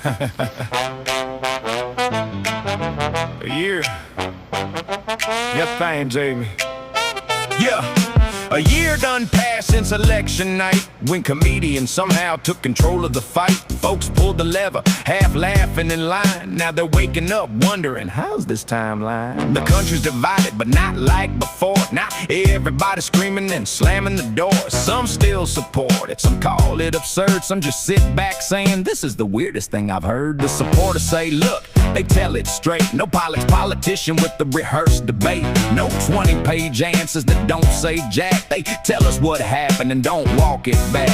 A year. Your thing, Jamie. Yeah. A year done passed since election night, when comedians somehow took control of the fight. Folks pulled the lever, half laughing in line. Now they're waking up wondering, how's this timeline? The country's divided, but not like before. Now everybody screaming and slamming the doors. Some still support it, some call it absurd. Some just sit back saying, this is the weirdest thing I've heard. The supporters say, look, they tell it straight. No politician with the rehearsed debate. No 20-page answers that don't say jack. They tell us what happened and don't walk it back.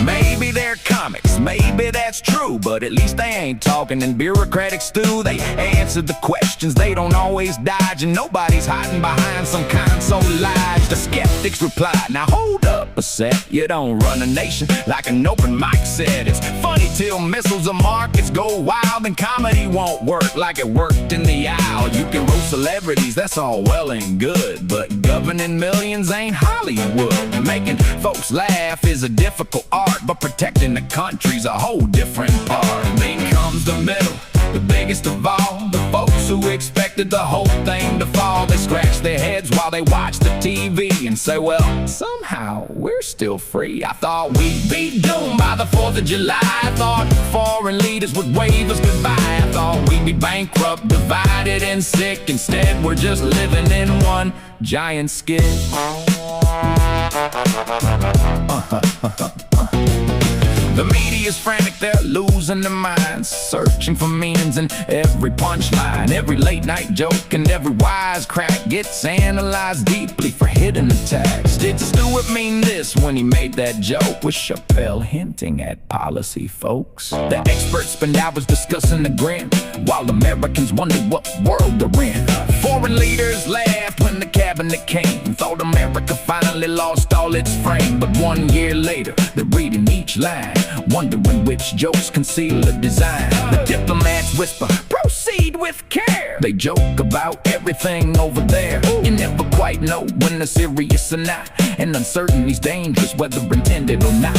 Maybe they're comics, maybe that's true, but at least they ain't talking in bureaucratic stew. They answer the questions they don't always dodge, and nobody's hiding behind some console lodge. The skeptics reply, now hold up a sec. You don't run a nation like an open mic set. It's funny till missiles and markets go wild, and comedy won't work like it worked in the aisle. You can roast celebrities, that's all well and good, but governing millions ain't Hollywood. Making folks laugh is a difficult art, but protecting the country's a whole different part. Then comes the middle, the biggest of all. The folks who expected the whole thing to fall. They scratch their heads while they watch the TV and say, well, somehow we're still free. I thought we'd be doomed by the 4th of July. I thought foreign leaders would wave us goodbye. I thought we'd be bankrupt, divided and sick. Instead, we're just living in one giant skit. The media's frantic, they're losing their minds, searching for meanings in every punchline. Every late night joke and every wisecrack gets analyzed deeply for hidden attacks. Did Stewart mean this when he made that joke? Was Chappelle hinting at policy, folks? The experts spend hours discussing the grin, while Americans wonder what world they're in. Foreign leaders laughed when the cabinet came, thought America finally lost all its frame. But 1 year later, they're reading each line, wondering which jokes conceal the design. The diplomats whisper, proceed with care. They joke about everything over there. You never quite know when they're serious or not, and uncertainty's dangerous whether intended or not.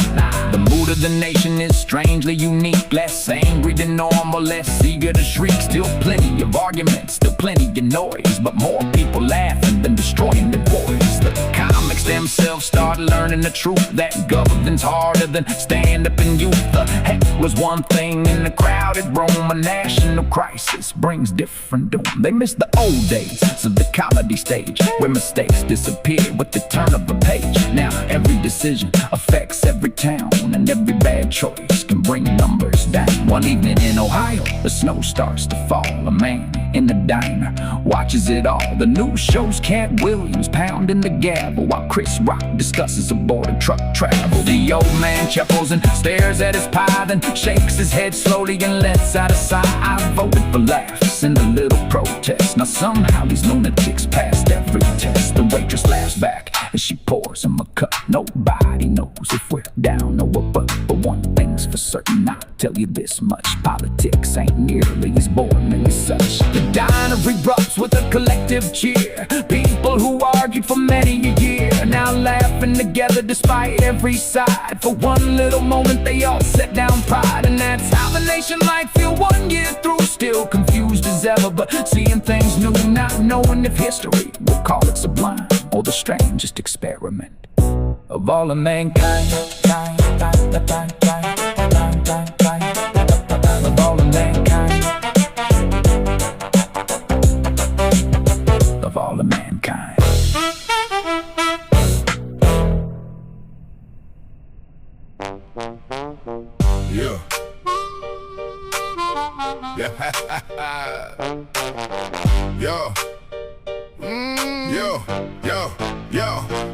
The mood of the nation is strangely unique. Less angry than normal, less eager to shriek. Still plenty of arguments, still plenty of noise, but more people laughing than destroying the boys. The comics themselves start learning the truth, that government's harder than stand up in youth. The heck was one thing in the crowded room. A national crisis brings different doom. They miss the old days of the comedy stage, where mistakes disappear with the turn of a page. Now every decision affects every town, and every bad choice can bring numbers down. One evening in Ohio, the snow starts to fall. A man in the diner watches it all. The news shows Cat Williams pounding the gavel, while Chris Rock discusses aborted truck travel. The old man chuckles and stares at his pie, then shakes his head slowly and lets out a sigh. I voted for laughs in the little protest. Now somehow these lunatics passed every test. The waitress laughs back as she pours him a cup. Nobody knows if we're down or up, but one thing's for certain, I'll tell you this much: politics ain't nearly as boring as such. The diner erupts with a collective cheer. People who argued for many a year now laughing together despite every side. For one little moment they all set down pride, and that's how the nation might feel 1 year through. Still confused as ever, but seeing things new, not knowing if history will call it sublime or the strangest experiment of all of mankind. Of all of mankind. Of all of mankind. Yeah.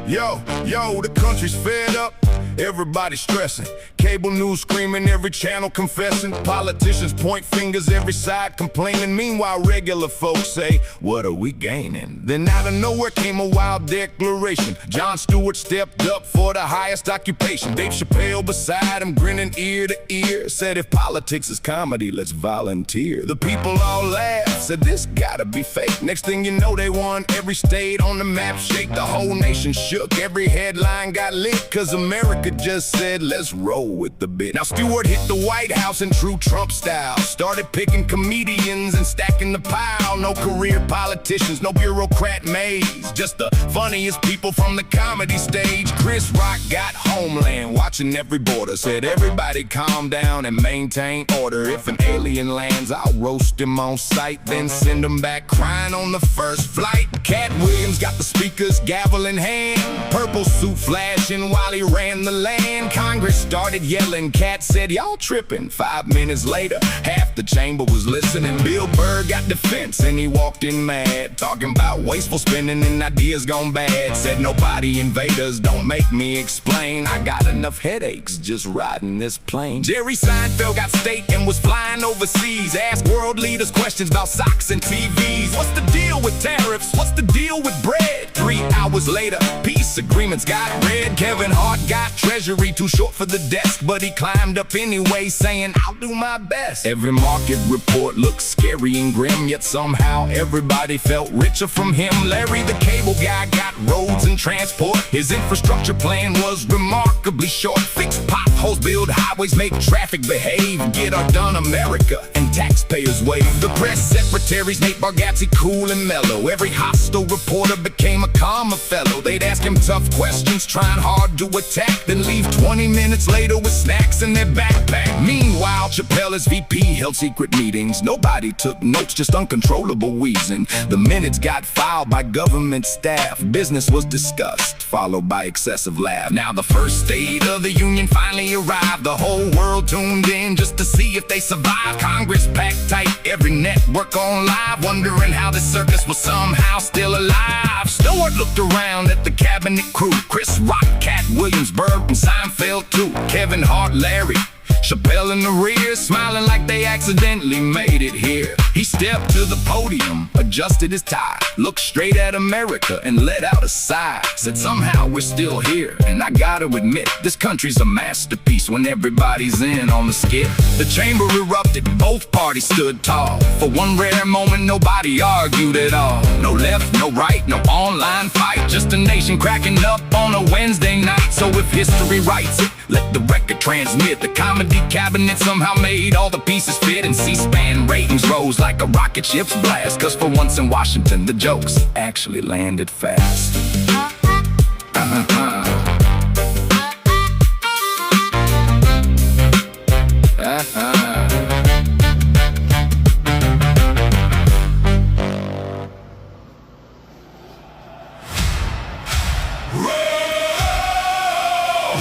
Yo. Yo, the country's fed up. Everybody stressing, cable news screaming, every channel confessing. Politicians point fingers, every side complaining. Meanwhile, regular folks say, what are we gaining? Then out of nowhere came a wild declaration. Jon Stewart stepped up for the highest occupation. Dave Chappelle beside him, grinning ear to ear, said if politics is comedy, let's volunteer. The people all laughed, said this gotta be fake. Next thing you know, they won every state on the map shake. The whole nation shook, every headline got lit, cause America America just said, let's roll with the bit. Now Stewart hit the White House in true Trump style. Started picking comedians and stacking the pile. No career politicians, no bureaucrat maze. Just the funniest people from the comedy stage. Chris Rock got Homeland, watching every border. Said everybody calm down and maintain order. If an alien lands, I'll roast him on sight, then send him back crying on the first flight. Cat Williams got the speakers, gavel in hand, purple suit flashing while he ran the land. Congress started yelling, Cat said, y'all tripping. 5 minutes later, half the chamber was listening. Bill Burr got defense and he walked in mad, talking about wasteful spending and ideas gone bad. Said nobody invaders, don't make me explain. I got enough headaches just riding this plane. Jerry Seinfeld got steak and was flying overseas. Asked world leaders questions about socks and TVs. What's the deal with tariffs? What's the deal with bread? 3 hours later, peace agreements got read. Kevin Hart got Treasury too short for the desk, but he climbed up anyway, saying, I'll do my best. Every market report looked scary and grim, yet somehow everybody felt richer from him. Larry the Cable Guy got roads and transport. His infrastructure plan was remarkably short. Fix potholes, build highways, make traffic behave. Get our done America and taxpayers wave. The press secretaries, Nate Bargatze, cool and mellow. Every hostile reporter became a calmer fellow. They'd ask him tough questions, trying hard to attack, then leave 20 minutes later with snacks in their backpack. Meanwhile, Chappelle as VP held secret meetings. Nobody took notes, just uncontrollable wheezing. The minutes got filed by government staff. Business was discussed, followed by excessive laugh. Now the first State of the Union finally arrived. The whole world tuned in just to see if they survived. Congress packed tight, every network on live, wondering how this circus was somehow still alive. Stewart looked around at the cabinet crew. Chris Rock, Cat Williams, Burr, and Seinfeld too. Kevin Hart, Larry, Chappelle in the rear, smiling like they accidentally made it here. He stepped to the podium, adjusted his tie, looked straight at America and let out a sigh. Said somehow we're still here, and I gotta admit, this country's a masterpiece when everybody's in on the skit. The chamber erupted, both parties stood tall. For one rare moment, nobody argued at all. No left, no right, no online fight, just a nation cracking up on a Wednesday night. So if history writes it, let the record transmit. The comedy cabinet somehow made all the pieces fit, and C-SPAN ratings rose like a rocket ship's blast. Cause for once in Washington, the jokes actually landed fast.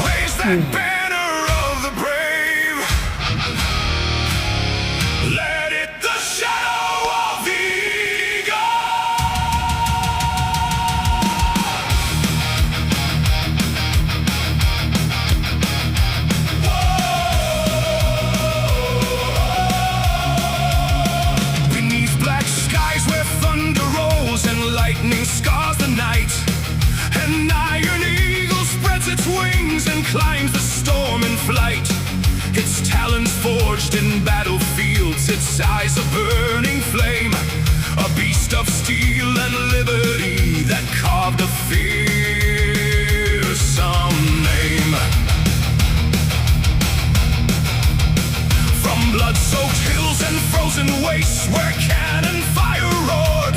Raise that banner of the brave. Let it the shadow of the eagle. Whoa. Beneath black skies where thunder rolls and lightning scars the night, an iron eagle spreads its wings and climbs the storm in flight. Its talons forged in battlefields, its eyes a burning flame, a beast of steel and liberty that carved a fearsome name. From blood-soaked hills and frozen wastes where cannon fire roared,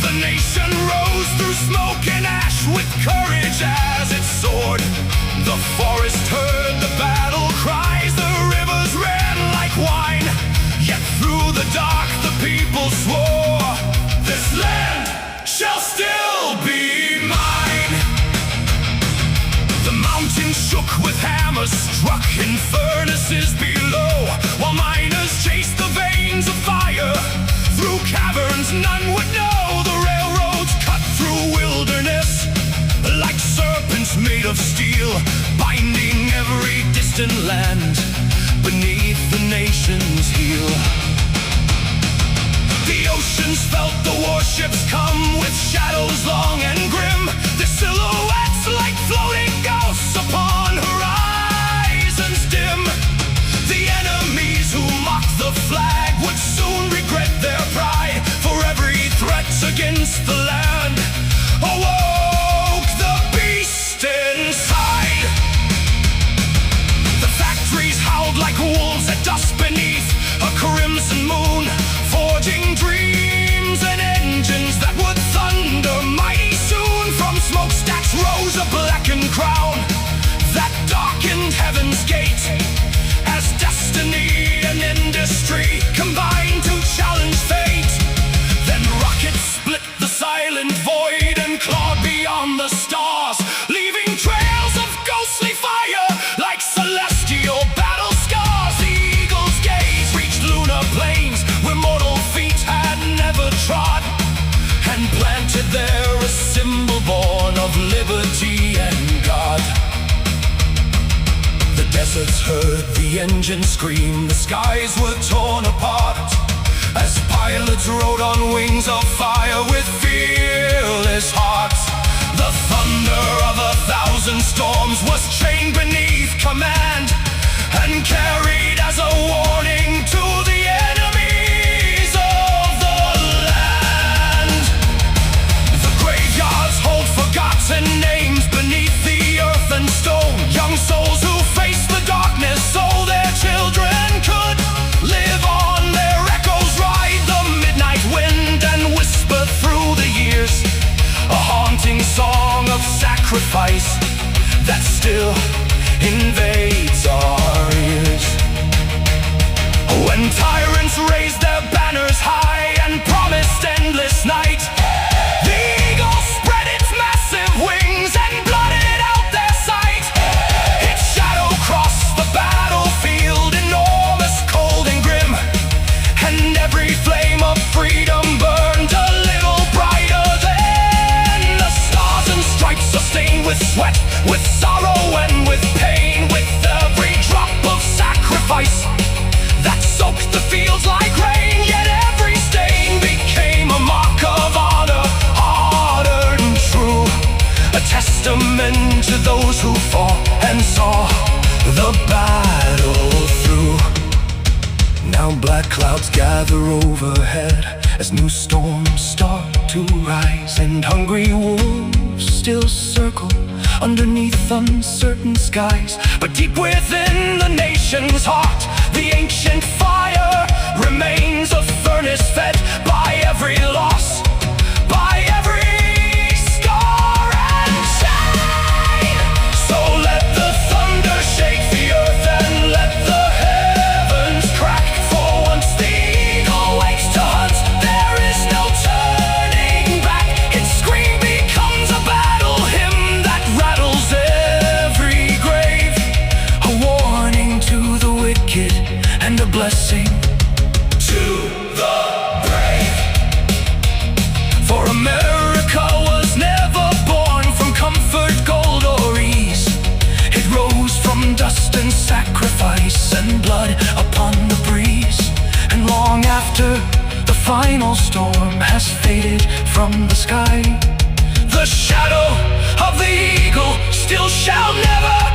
the nation rose through smoke and ash with courage as it soared. The forest heard the battle cries, the rivers ran like wine. Yet through the dark the people swore, this land shall still be mine. The mountains shook with hammers struck in furnaces below, while miners chased the veins of fire. Through caverns none would know, the railroads cut through wilderness like serpents made of steel, binding every distant land beneath the nation's heel. The oceans felt the warships come with shadows long and grim, their silhouettes like floating ghosts upon horizons dim. The enemies who mocked the flag would soon regret their pride, for every threat against the land awoke the beast inside. wolves at dusk beneath a crimson moon, forging dreams and engines that would thunder mighty soon. From smokestacks rose a blackened crown that darkened heaven's gate, as destiny and industry combined to challenge fate. Then rockets split the silent void and clawed beyond the stars, leaving trails of ghostly fire like celestial battle scars. The eagle's gaze reached lunar plains where mortal feet had never trod, and planted there a symbol born of liberty and God. The deserts heard the engine scream, the skies were torn apart, as pilots rode on wings of fire with fearless hearts. The thunder of 1,000 storms was chained beneath command, and carried as a warning to the enemies of the land. The graveyards hold forgotten names beneath the earth and stone, young souls who faced the darkness so their children could live on. Their echoes ride the midnight wind and whisper through the years, a haunting song of sacrifice that still invades our ears. When tyrants raised their banners high and promised endless night, the eagle spread its massive wings and blotted out their sight. Its shadow crossed the battlefield, enormous, cold and grim, and every flame of freedom burned a little brighter than the stars and stripes are stained with sweat, with sorrow and with pain, with every drop of sacrifice that soaked the fields like rain. Yet every stain became a mark of honor, hard and true, a testament to those who fought and saw the battle through. Now black clouds gather overhead as new storms start to rise, and hungry wolves still circle underneath uncertain skies. But deep within the nation's heart, the ancient fire remains, a furnace fed by every loss, by every scar and shine. So let the thunder shake the earth and let the heavens crack, for once the eagle wakes to hunt, there is no turning back. Its scream becomes a battle hymn that rattles every grave, a warning to the wicked and a blessing to the brave. For America was never born from comfort, gold or ease. It rose from dust and sacrifice and blood upon the breeze. And long after the final storm has faded from the sky, the shadow of the eagle still shall never